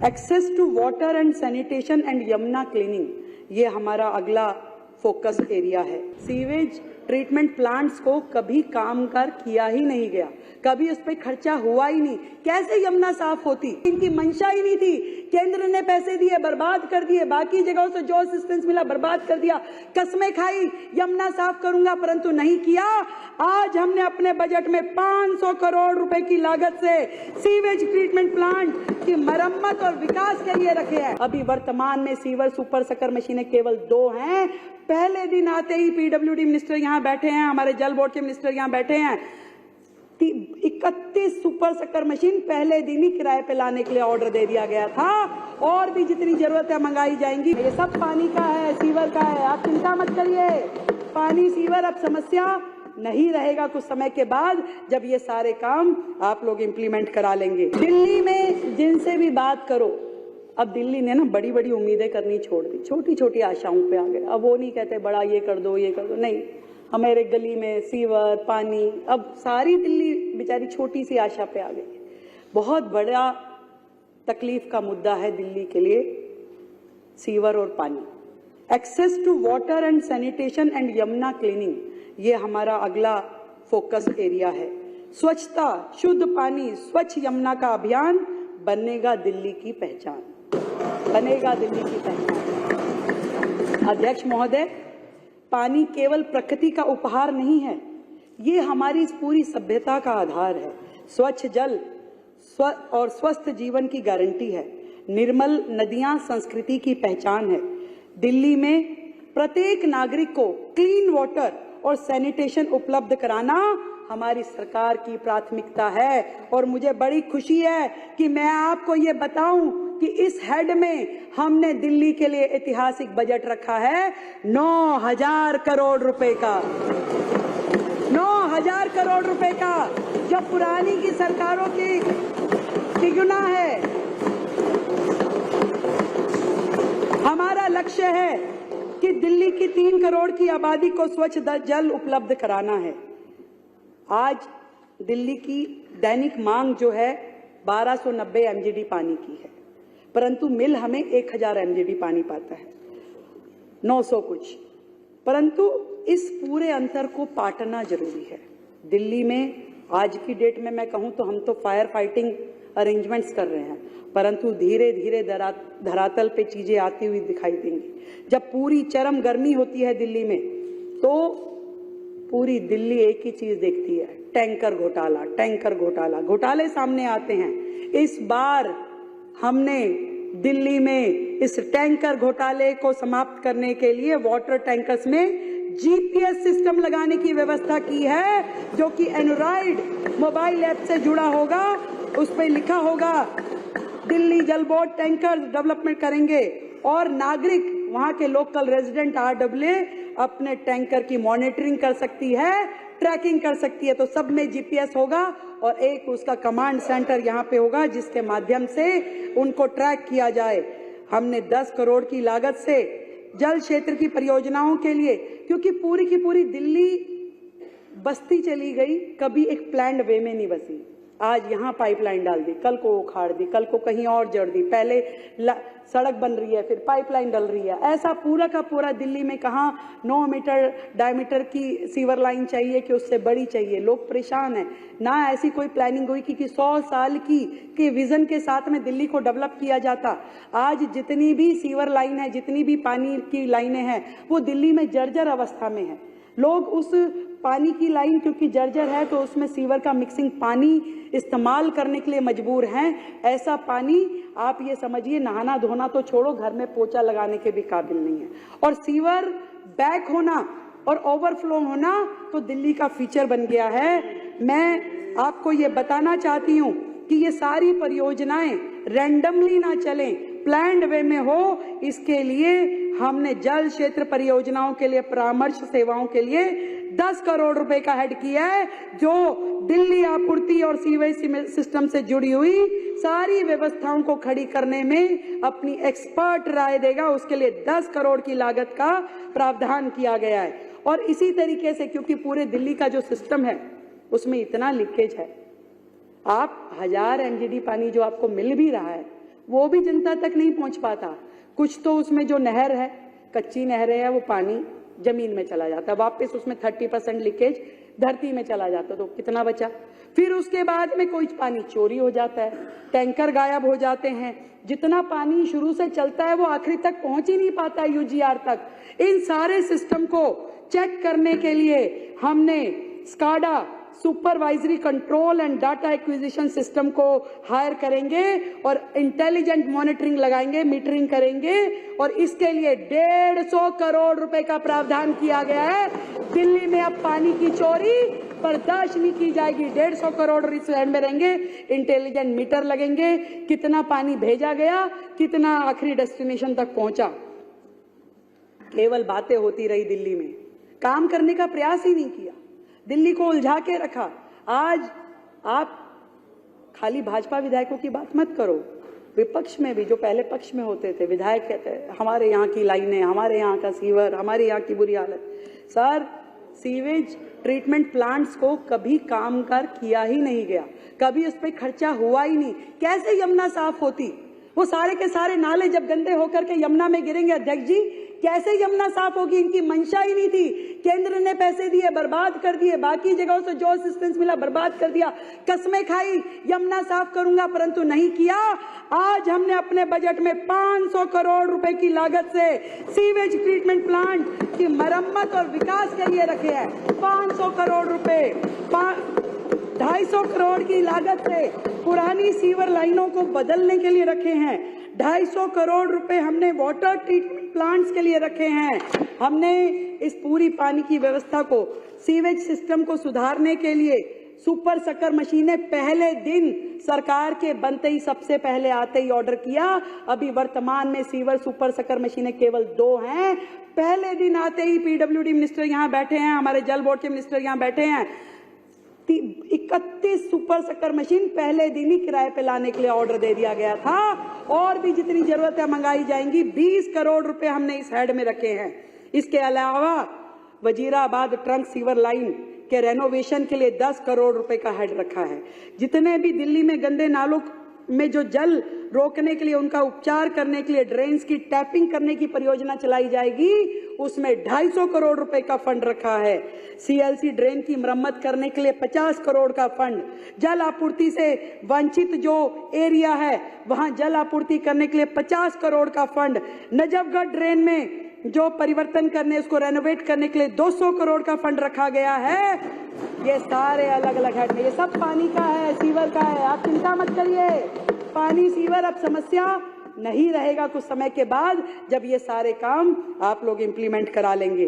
Access to water and sanitation and Yamuna cleaning, ये हमारा अगला फोकस एरिया है। सीवेज ट्रीटमेंट प्लांट्स को कभी काम कर किया ही नहीं गया, कभी उस पर खर्चा हुआ ही नहीं। कैसे यमुना साफ होती, इनकी मंशा ही नहीं थी। केंद्र ने पैसे दिए, बर्बाद कर दिए, बाकी जगहों से जो असिस्टेंस मिला बर्बाद कर दिया, कस्में खाई यमुना साफ करूंगा, परंतु नहीं किया। आज हमने अपने बजट में 500 करोड़ रुपए की लागत से सीवेज ट्रीटमेंट प्लांट की मरम्मत और विकास के लिए रखे हैं। अभी वर्तमान में सीवर सुपर सकर मशीनें केवल 2 हैं। पहले दिन आते ही पीडब्ल्यूडी मिनिस्टर यहाँ बैठे हैं, हमारे जल बोर्ड के मिनिस्टर यहाँ बैठे हैं। 31 सुपर सकर मशीन पहले दिन ही किराए पे लाने के लिए ऑर्डर दे दिया गया था, और भी जितनी जरूरत है मंगाई जाएंगी। ये सब पानी का है, सीवर का है, आप चिंता मत करिए। पानी सीवर अब समस्या नहीं रहेगा कुछ समय के बाद, जब ये सारे काम आप लोग इम्प्लीमेंट करा लेंगे। दिल्ली में जिनसे भी बात करो, अब दिल्ली ने ना बड़ी बड़ी उम्मीदें करनी छोड़ दी, छोटी छोटी आशाओं पे आ गए। अब वो नहीं कहते बड़ा ये कर दो ये कर दो, नहीं, हमारे गली में सीवर पानी, अब सारी दिल्ली बेचारी छोटी सी आशा पे आ गई। बहुत बड़ा तकलीफ का मुद्दा है दिल्ली के लिए सीवर और पानी। Access to water and sanitation and Yamuna cleaning, ये हमारा अगला फोकस एरिया है। स्वच्छता, शुद्ध पानी, स्वच्छ यमुना का अभियान बनेगा दिल्ली की पहचान, बनेगा दिल्ली की पहचान। अध्यक्ष महोदय, पानी केवल प्रकृति का उपहार नहीं है, ये हमारी इस पूरी सभ्यता का आधार है। स्वच्छ जल और स्वस्थ जीवन की गारंटी है। निर्मल नदियां संस्कृति की पहचान है। दिल्ली में प्रत्येक नागरिक को क्लीन वाटर और सैनिटेशन उपलब्ध कराना हमारी सरकार की प्राथमिकता है। और मुझे बड़ी खुशी है कि मैं आपको ये बताऊं कि इस हेड में हमने दिल्ली के लिए ऐतिहासिक बजट रखा है 9,000 करोड़ रुपए का, 9,000 करोड़ रुपए का, जो पुरानी की सरकारों की तिगुना है। हमारा लक्ष्य है कि दिल्ली की 3 करोड़ की आबादी को स्वच्छ जल उपलब्ध कराना है। आज दिल्ली की दैनिक मांग जो है 1290 एमजीडी पानी की है, परंतु मिल हमें 1000 एमजीडी पानी पाता है, 900 कुछ। परंतु इस पूरे अंतर को पाटना जरूरी है। दिल्ली में आज की डेट में मैं कहूं तो हम तो फायर फाइटिंग अरेंजमेंट्स कर रहे हैं, परंतु धीरे धीरे धरातल पे चीजें आती हुई दिखाई देंगी। जब पूरी चरम गर्मी होती है दिल्ली में, तो पूरी दिल्ली एक ही चीज देखती है, टैंकर घोटाला, टैंकर घोटाला। घोटाले सामने आते हैं। इस बार हमने दिल्ली में इस टैंकर घोटाले को समाप्त करने के लिए वाटर टैंकर्स में जीपीएस सिस्टम लगाने की व्यवस्था की है, जो कि एंड्रॉइड मोबाइल ऐप से जुड़ा होगा। उस पर लिखा होगा दिल्ली जल बोर्ड टैंकर डेवलपमेंट करेंगे, और नागरिक वहां के लोकल रेजिडेंट RWA अपने टैंकर की मॉनिटरिंग कर सकती है, ट्रैकिंग कर सकती है। तो सब में जीपीएस होगा और एक उसका कमांड सेंटर यहाँ पे होगा, जिसके माध्यम से उनको ट्रैक किया जाए। हमने 10 करोड़ की लागत से जल क्षेत्र की परियोजनाओं के लिए, क्योंकि पूरी की पूरी दिल्ली बस्ती चली गई, कभी एक प्लान्ड वे में नहीं बसी। आज यहाँ पाइपलाइन डाल दी, कल को उखाड़ दी, कल को कहीं और जड़ दी, पहले सड़क बन रही है, फिर पाइपलाइन डल रही है। ऐसा पूरा का पूरा दिल्ली में कहाँ 9 मीटर डायमीटर की सीवर लाइन चाहिए कि उससे बड़ी चाहिए। लोग परेशान हैं। ना ऐसी कोई प्लानिंग हुई कि 100 साल की विजन के साथ में दिल्ली को डेवलप किया जाता। आज जितनी भी सीवर लाइन है, जितनी भी पानी की लाइनें हैं, वो दिल्ली में जर्जर अवस्था में है। लोग उस पानी की लाइन क्योंकि जर्जर है, तो उसमें सीवर का मिक्सिंग पानी इस्तेमाल करने के लिए मजबूर हैं। ऐसा पानी आप ये समझिए, नहाना धोना तो छोड़ो, घर में पोछा लगाने के भी काबिल नहीं है। और सीवर बैक होना और ओवरफ्लो होना तो दिल्ली का फीचर बन गया है। मैं आपको ये बताना चाहती हूँ कि ये सारी परियोजनाएं रैंडमली ना चलें, प्लान्ड वे में हो। इसके लिए हमने जल क्षेत्र परियोजनाओं के लिए परामर्श सेवाओं के लिए 10 करोड़ रुपए का हेड किया है, जो दिल्ली आपूर्ति और सीवेज सिस्टम से जुड़ी हुई सारी व्यवस्थाओं को खड़ी करने में अपनी एक्सपर्ट राय देगा। उसके लिए 10 करोड़ की लागत का प्रावधान किया गया है। और इसी तरीके से, क्योंकि पूरे दिल्ली का जो सिस्टम है उसमें इतना लीकेज है, आप 1000 एमजीडी पानी जो आपको मिल भी रहा है, वो भी जनता तक नहीं पहुंच पाता। कुछ तो उसमें जो नहर है, कच्ची नहरें है, वो पानी जमीन में चला जाता है, वापस उसमें 30% लीकेज धरती में चला जाता, तो कितना बचा। फिर उसके बाद में कोई पानी चोरी हो जाता है, टैंकर गायब हो जाते हैं, जितना पानी शुरू से चलता है वो आखिरी तक पहुंच ही नहीं पाता यूजीआर तक। इन सारे सिस्टम को चेक करने के लिए हमने SCADA supervisory control and data acquisition system को हायर करेंगे और इंटेलिजेंट मॉनिटरिंग लगाएंगे, मीटरिंग करेंगे, और इसके लिए 150 करोड़ रुपए का प्रावधान किया गया है। दिल्ली में अब पानी की चोरी बर्दाश्त नहीं की जाएगी। 150 करोड़ इस हैंड में रहेंगे, इंटेलिजेंट मीटर लगेंगे, कितना पानी भेजा गया, कितना आखिरी डेस्टिनेशन तक पहुंचा। केवल बातें होती रही, दिल्ली में काम करने का प्रयास ही नहीं किया, दिल्ली को उलझा के रखा। आज आप खाली भाजपा विधायकों की बात मत करो, विपक्ष में भी जो पहले पक्ष में होते थे विधायक कहते हैं हमारे यहाँ की लाइनें, हमारे यहाँ का सीवर, हमारे यहाँ की बुरी हालत। सर, सीवेज ट्रीटमेंट प्लांट्स को कभी काम कर किया ही नहीं गया, कभी उस पर खर्चा हुआ ही नहीं। कैसे यमुना साफ होती? वो सारे के सारे नाले जब गंदे होकर के यमुना में गिरेंगे, अध्यक्ष जी, कैसे यमुना साफ होगी? इनकी मंशा ही नहीं थी। केंद्र ने पैसे दिए, बर्बाद कर दिए, बाकी जगहों से जो असिस्टेंस मिला बर्बाद कर दिया, कस्में खाई यमुना साफ करूंगा, परंतु नहीं किया। आज हमने अपने बजट में 500 करोड़ रुपए की लागत से सीवेज ट्रीटमेंट प्लांट की मरम्मत और विकास के लिए रखे हैं। 500 करोड़ रुपए, 250 करोड़ की लागत से पुरानी सीवर लाइनों को बदलने के लिए रखे हैं। 250 करोड़ रुपए हमने वाटर ट्रीटमेंट प्लांट्स के लिए रखे हैं। हमने इस पूरी पानी की व्यवस्था को, सीवेज सिस्टम को सुधारने के लिए सुपर सकर मशीनें पहले दिन सरकार के बनते ही सबसे पहले आते ही ऑर्डर किया। अभी वर्तमान में सीवर सुपर सकर मशीनें केवल 2 हैं। पहले दिन आते ही पीडब्ल्यूडी मिनिस्टर यहाँ बैठे हैं, हमारे जल बोर्ड के मिनिस्टर यहाँ बैठे हैं, 31 सुपर सकर मशीन पहले दिन ही किराए पे लाने के लिए ऑर्डर दे दिया गया था। और भी जितनी जरूरत है मंगाई जाएंगी। 20 करोड़ रुपए हमने इस हेड में रखे हैं। इसके अलावा वजीराबाद ट्रंक सीवर लाइन के रेनोवेशन के लिए 10 करोड़ रुपए का हेड रखा है। जितने भी दिल्ली में गंदे नालों में जो जल रोकने के लिए, उनका उपचार करने के लिए ड्रेन्स की टैपिंग करने की परियोजना चलाई जाएगी, उसमें 250 करोड़ रुपए का फंड रखा है। सीएलसी ड्रेन की मरम्मत करने के लिए 50 करोड़ का फंड, जल आपूर्ति से वंचित जो एरिया है वहां जल आपूर्ति करने के लिए 50 करोड़ का फंड, नजफगढ़ ड्रेन में जो परिवर्तन करने, उसको रेनोवेट करने के लिए 200 करोड़ का फंड रखा गया है। ये सारे अलग अलग हेड में, ये सब पानी का है, सीवर का है, आप चिंता मत करिए। पानी सीवर अब समस्या नहीं रहेगा कुछ समय के बाद, जब ये सारे काम आप लोग इंप्लीमेंट करा लेंगे।